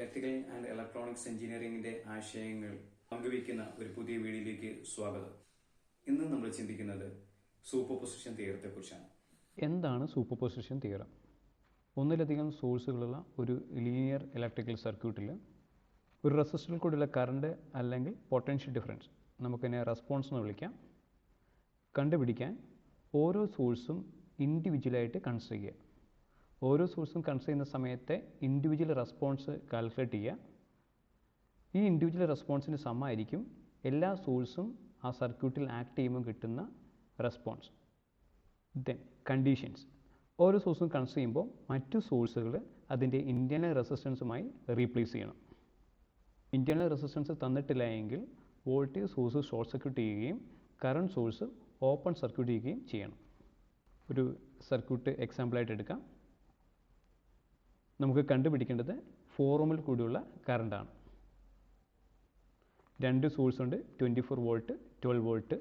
Electrical and electronics എഞ്ചിനീയറിംഗിന്റെ ആശയങ്ങൾ പങ്കുവയ്ക്കുന്ന ഒരു പുതിയ വീഡിയോയിലേക്ക് സ്വാഗതം. ഇന്ന് നമ്മൾ ചിന്തിക്കുന്നത് സൂപ്പർപൊസിഷൻ തിയറത്തെക്കുറിച്ചാണ്. എന്താണ് സൂപ്പർപൊസിഷൻ തിയറം? ഒന്നിലധികം സോഴ്സുകളുള്ള ഒരു ലീനിയർ ഇലക്ട്രിക്കൽ സർക്യൂട്ടിൽ ഒരു റെസിസ്റ്ററിൽ കൂടിയുള്ള കറണ്ട് അല്ലെങ്കിൽ പൊട്ടൻഷ്യൽ ഡിഫറൻസ്, നമുക്കിതിനെ റെസ്പോൺസ് എന്ന് വിളിക്കാം, കണ്ടുപിടിക്കാൻ ഓരോ സോഴ്സും ഇൻഡിവിജ്വലായിട്ട് കൺസിഡർ ചെയ്യുക. ഓരോ സോഴ്സും കൺസിഡർ ചെയ്യുന്ന സമയത്തെ ഇൻഡിവിജ്വൽ റെസ്പോൺസ് കാൽക്കുലേറ്റ് ചെയ്യുക. ഈ ഇൻഡിവിജ്വൽ റെസ്പോൺസിന് സമമായിരിക്കും എല്ലാ സോഴ്സും ആ സർക്യൂട്ടിൽ ആക്ട് ചെയ്യുമ്പോൾ കിട്ടുന്ന റെസ്പോൺസ്. Then conditions. ഓരോ സോഴ്സും കൺസിഡർ ചെയ്യുമ്പോൾ മറ്റു സോഴ്സുകൾ അതിൻ്റെ ഇൻറ്റേർണൽ റെസിസ്റ്റൻസുമായി റീപ്ലേസ് ചെയ്യണം. ഇൻറ്റേർണൽ റെസിസ്റ്റൻസ് തന്നിട്ടില്ല എങ്കിൽ വോൾട്ടേജ് സോഴ്സ് ഷോർട്ട് സർക്യൂട്ട് ചെയ്യുകയും കറണ്ട് സോഴ്സ് ഓപ്പൺ സർക്യൂട്ട് ചെയ്യുകയും ചെയ്യണം. ഒരു സർക്യൂട്ട് എക്സാമ്പിളായിട്ട് എടുക്കാം. നമുക്ക് കണ്ടുപിടിക്കേണ്ടത് 4 ohms കൂടിയുള്ള കറണ്ടാണ്. രണ്ട് സോഴ്സ് ഉണ്ട്, 24 വോൾട്ട് 12 വോൾട്ട്.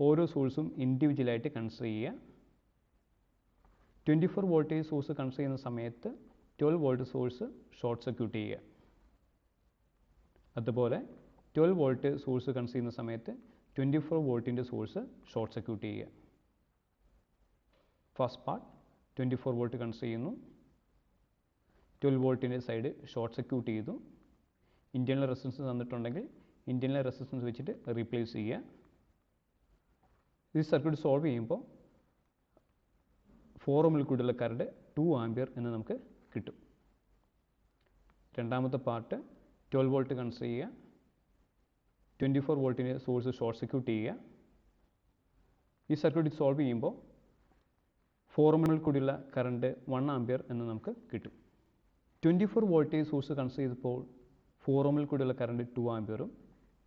ഓരോ സോഴ്സും ഇൻഡിവിജ്വലായിട്ട് കൺസിഡർ ചെയ്യുക. 24 വോൾട്ടേജ് സോഴ്സ് കൺസിഡർ ചെയ്യുന്ന സമയത്ത് 12 വോൾട്ട് സോഴ്സ് ഷോർട്ട് സർക്യൂട്ട് ചെയ്യുക. അതുപോലെ 12 വോൾട്ട് സോഴ്സ് കൺസിഡർ ചെയ്യുന്ന സമയത്ത് 24 വോൾട്ടിൻ്റെ സോഴ്സ് ഷോർട്ട് സർക്യൂട്ട് ചെയ്യുക. ഫസ്റ്റ് പാർട്ട് 24 വോൾട്ട് കൺസിഡർ ചെയ്യുന്നു, 12 വോൾട്ടിൻ്റെ സൈഡ് ഷോർട്ട് സർക്യൂട്ട് ചെയ്തു. ഇൻറ്റേർണൽ റെസിസ്റ്റൻസ് തന്നിട്ടുണ്ടെങ്കിൽ ഇൻറ്റേർണൽ റെസിസ്റ്റൻസ് വെച്ചിട്ട് റീപ്ലേസ് ചെയ്യുക. ഈ സർക്യൂട്ട് സോൾവ് ചെയ്യുമ്പോൾ 4 ohms കൂടിയുള്ള കറണ്ട് 2 ആമ്പിയർ എന്ന് നമുക്ക് കിട്ടും. രണ്ടാമത്തെ പാർട്ട് 12 വോൾട്ട് കൺസിഡർ ചെയ്യുക, 24 വോൾട്ടിൻ്റെ സോഴ്സ് ഷോർട്ട് സർക്യൂട്ട് ചെയ്യുക. ഈ സർക്യൂട്ട് സോൾവ് ചെയ്യുമ്പോൾ 4 ohms കൂടിയുള്ള കറണ്ട് 1 ആമ്പിയർ എന്ന് നമുക്ക് കിട്ടും. 24 വോൾട്ടേജ് സോഴ്സ് കൺസിഡർ ചെയ്തപ്പോൾ 4 ohms കൂടിയുള്ള കറണ്ട് 2 ആമ്പിയറും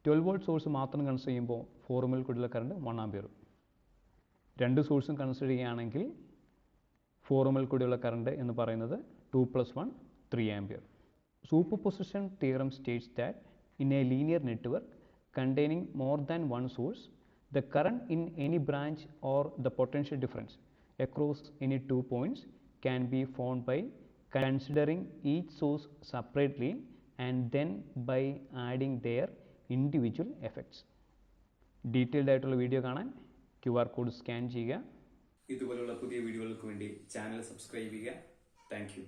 12 വോൾട്ട് സോഴ്സ് മാത്രം കൺസിഡർ ചെയ്യുമ്പോൾ 4 ohms കൂടിയുള്ള കറണ്ട് 1 ആമ്പിയറും. രണ്ട് സോഴ്സും കൺസിഡർ ചെയ്യുകയാണെങ്കിൽ 4 ohms കൂടിയുള്ള കറണ്ട് എന്ന് പറയുന്നത് 2 + 1 3 ampere. Superposition theorem states that in a linear network containing more than one source, the current in any branch or the potential difference across any 2 points can be found by considering each source separately and then by adding their individual effects. Detailed ആയിട്ടുള്ള video കാണാൻ QR code scan ചെയ്യുക. ഇതുപോലുള്ള പുതിയ വീഡിയോകൾക്ക് വേണ്ടി channel subscribe ചെയ്യുക. Thank you.